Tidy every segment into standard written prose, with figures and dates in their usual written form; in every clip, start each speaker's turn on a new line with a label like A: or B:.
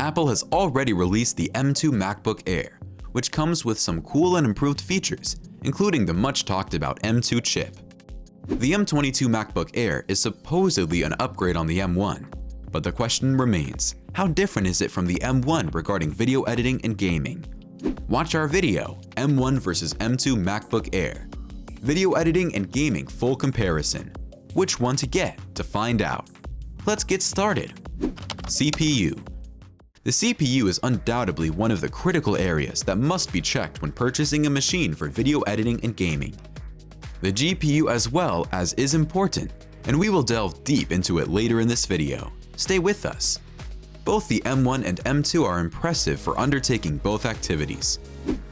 A: Apple has already released the M2 MacBook Air, which comes with some cool and improved features, including the much talked about M2 chip. The M22 MacBook Air is supposedly an upgrade on the M1, but the question remains, how different is it from the M1 regarding video editing and gaming? Watch our video, M1 vs M2 MacBook Air. Video editing and gaming full comparison. Which one to get to find out? Let's get started. CPU. The CPU is undoubtedly one of the critical areas that must be checked when purchasing a machine for video editing and gaming. The GPU as well as is important, and we will delve deep into it later in this video. Stay with us. Both the M1 and M2 are impressive for undertaking both activities.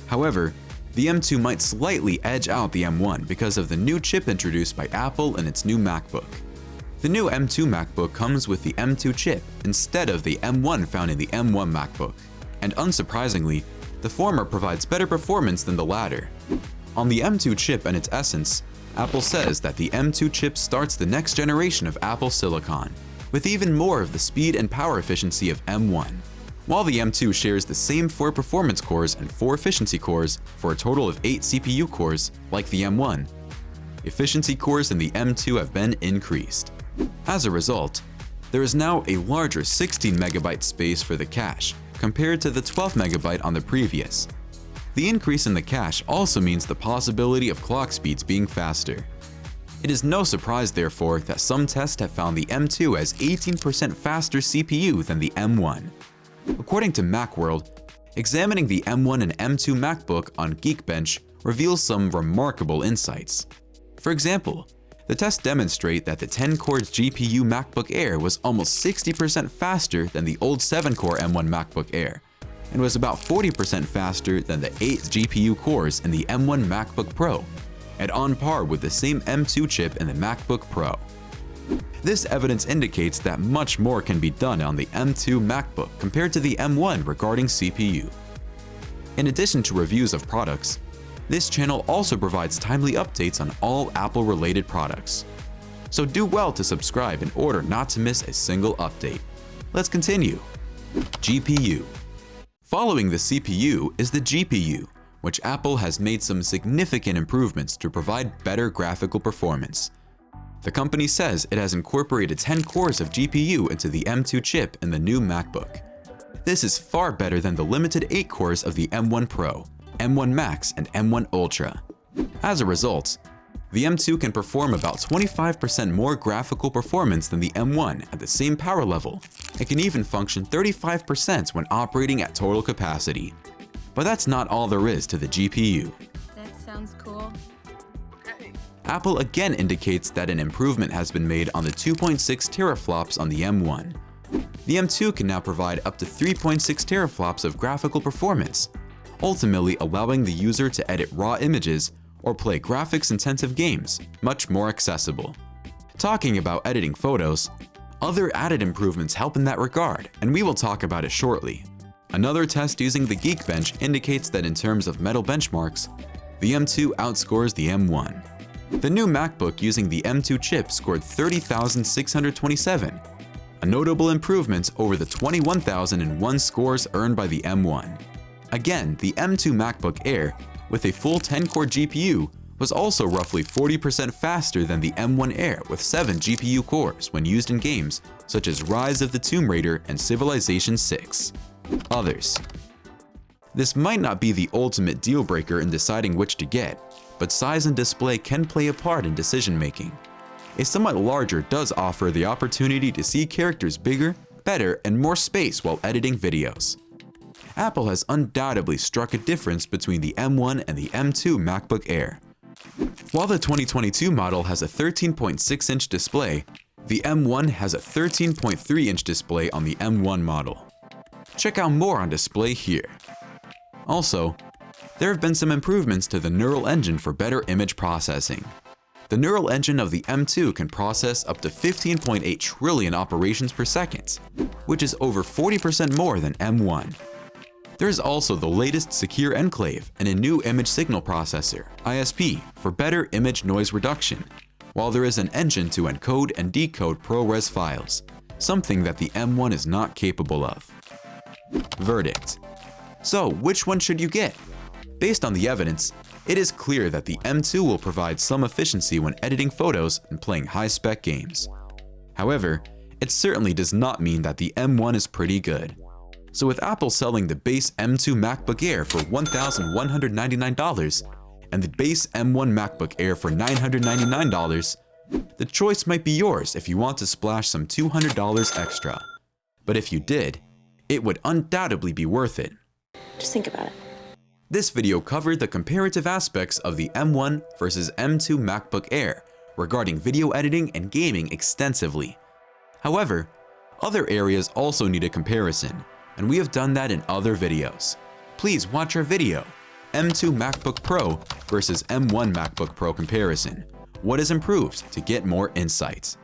A: However, the M2 might slightly edge out the M1 because of the new chip introduced by Apple in its new MacBook. The new M2 MacBook comes with the M2 chip instead of the M1 found in the M1 MacBook, and unsurprisingly, the former provides better performance than the latter. On the M2 chip and its essence, Apple says that the M2 chip starts the next generation of Apple Silicon, with even more of the speed and power efficiency of M1. While the M2 shares the same 4 performance cores and 4 efficiency cores for a total of 8 CPU cores like the M1, efficiency cores in the M2 have been increased. As a result, there is now a larger 16 MB space for the cache compared to the 12 MB on the previous. The increase in the cache also means the possibility of clock speeds being faster. It is no surprise, therefore, that some tests have found the M2 as 18% faster CPU than the M1. According to Macworld, examining the M1 and M2 MacBook on Geekbench reveals some remarkable insights. For example, the tests demonstrate that the 10-core GPU MacBook Air was almost 60% faster than the old 7-core M1 MacBook Air, and was about 40% faster than the 8 GPU cores in the M1 MacBook Pro, and on par with the same M2 chip in the MacBook Pro. This evidence indicates that much more can be done on the M2 MacBook compared to the M1 regarding CPU. In addition to reviews of products, this channel also provides timely updates on all Apple-related products. So do well to subscribe in order not to miss a single update. Let's continue. GPU. Following the CPU is the GPU, which Apple has made some significant improvements to provide better graphical performance. The company says it has incorporated 10 cores of GPU into the M2 chip in the new MacBook. This is far better than the limited 8 cores of the M1 Pro, M1 Max, and M1 Ultra. As a result, the M2 can perform about 25% more graphical performance than the M1 at the same power level. It can even function 35% when operating at total capacity. But that's not all there is to the GPU.
B: That sounds cool.
A: Apple again indicates that an improvement has been made on the 2.6 teraflops on the M1. The M2 can now provide up to 3.6 teraflops of graphical performance, ultimately allowing the user to edit raw images or play graphics-intensive games much more accessible. Talking about editing photos, other added improvements help in that regard, and we will talk about it shortly. Another test using the Geekbench indicates that in terms of metal benchmarks, the M2 outscores the M1. The new MacBook using the M2 chip scored 30,627, a notable improvement over the 21,001 scores earned by the M1. Again, the M2 MacBook Air, with a full 10-core GPU, was also roughly 40% faster than the M1 Air with 7 GPU cores when used in games such as Rise of the Tomb Raider and Civilization VI. Others. This might not be the ultimate deal breaker in deciding which to get, but size and display can play a part in decision making. A somewhat larger does offer the opportunity to see characters bigger, better, and more space while editing videos. Apple has undoubtedly struck a difference between the M1 and the M2 MacBook Air. While the 2022 model has a 13.6-inch display, the M1 has a 13.3-inch display on the M1 model. Check out more on display here. Also, there have been some improvements to the neural engine for better image processing. The neural engine of the M2 can process up to 15.8 trillion operations per second, which is over 40% more than M1. There is also the latest Secure Enclave and a new image signal processor, ISP, for better image noise reduction, while there is an engine to encode and decode ProRes files, something that the M1 is not capable of. Verdict. So, which one should you get? Based on the evidence, it is clear that the M2 will provide some efficiency when editing photos and playing high-spec games. However, it certainly does not mean that the M1 is pretty good. So with Apple selling the base M2 MacBook Air for $1,199 and the base M1 MacBook Air for $999, the choice might be yours if you want to splash some $200 extra. But if you did, it would undoubtedly be worth it.
B: Just think about it.
A: This video covered the comparative aspects of the M1 versus M2 MacBook Air regarding video editing and gaming extensively. However, other areas also need a comparison, and we have done that in other videos. Please watch our video, M2 MacBook Pro versus M1 MacBook Pro comparison. What is improved, to get more insights.